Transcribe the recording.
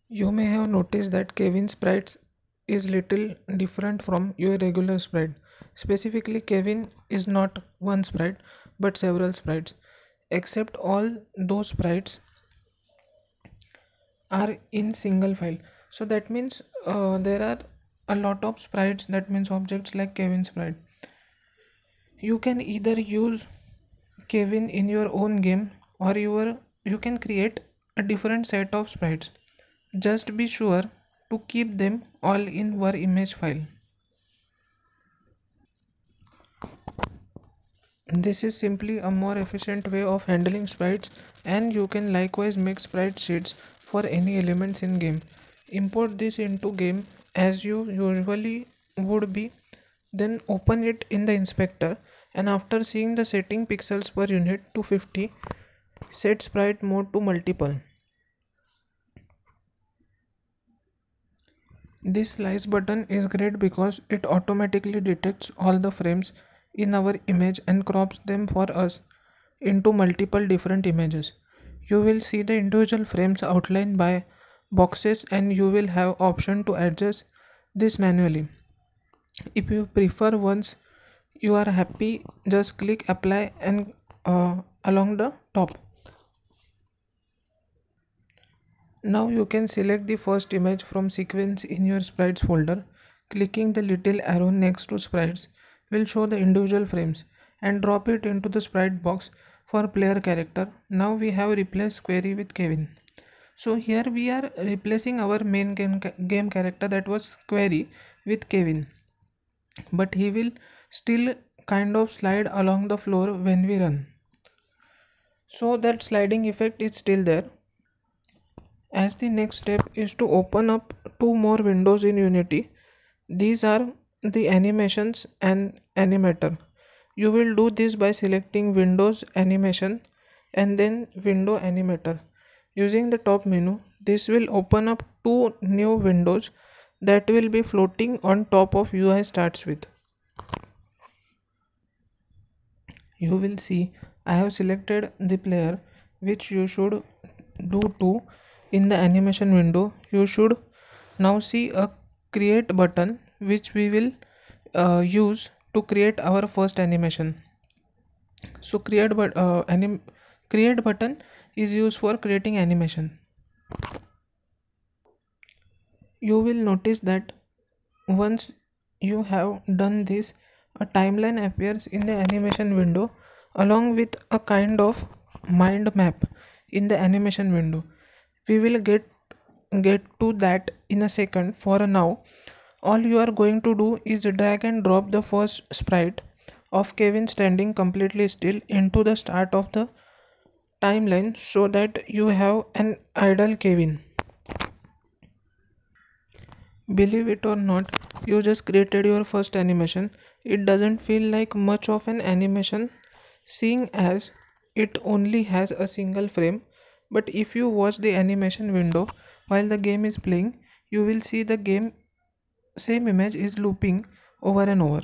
You may have noticed that Kevin's sprites is little different from your regular sprite. Specifically, Kevin is not one sprite but several sprites. Except all those sprites are in single file. So that means there are a lot of sprites, that means objects like Kevin sprite. You can either use Kevin in your own game or you can create a different set of sprites. Just be sure to keep them all in one image file. This is simply a more efficient way of handling sprites, and you can likewise make sprite sheets for any elements in game. Import this into game as you usually would be, then open it in the inspector, and after seeing the setting pixels per unit to 50, set sprite mode to multiple. This slice button is great because it automatically detects all the frames in our image and crops them for us into multiple different images. You will see the individual frames outlined by boxes, and you will have option to adjust this manually. If you prefer, once you are happy, just click apply and along the top. Now you can select the first image from sequence in your sprites folder. Clicking the little arrow next to sprites will show the individual frames, and drop it into the sprite box for player character. Now we have replaced query with Kevin. So here we are replacing our main game character, that was query, with Kevin, but he will still kind of slide along the floor when we run. So that sliding effect is still there. As the next step is to open up two more windows in Unity. These are the animations and animator. You will do this by selecting Windows Animation and then Window Animator. Using the top menu, this will open up two new windows that will be floating on top of UI starts with. You will see I have selected the player, which you should do too. In the animation window, you should now see a create button, which we will use to create our first animation. So create button is used for creating animation. You will notice that once you have done this, a timeline appears in the animation window along with a kind of mind map in the animation window. We will get to that in a second. For now, all you are going to do is drag and drop the first sprite of Kevin standing completely still into the start of the timeline so that you have an idle Kevin. Believe it or not, you just created your first animation. It doesn't feel like much of an animation, seeing as it only has a single frame. But if you watch the animation window while the game is playing, you will see the game same image is looping over and over.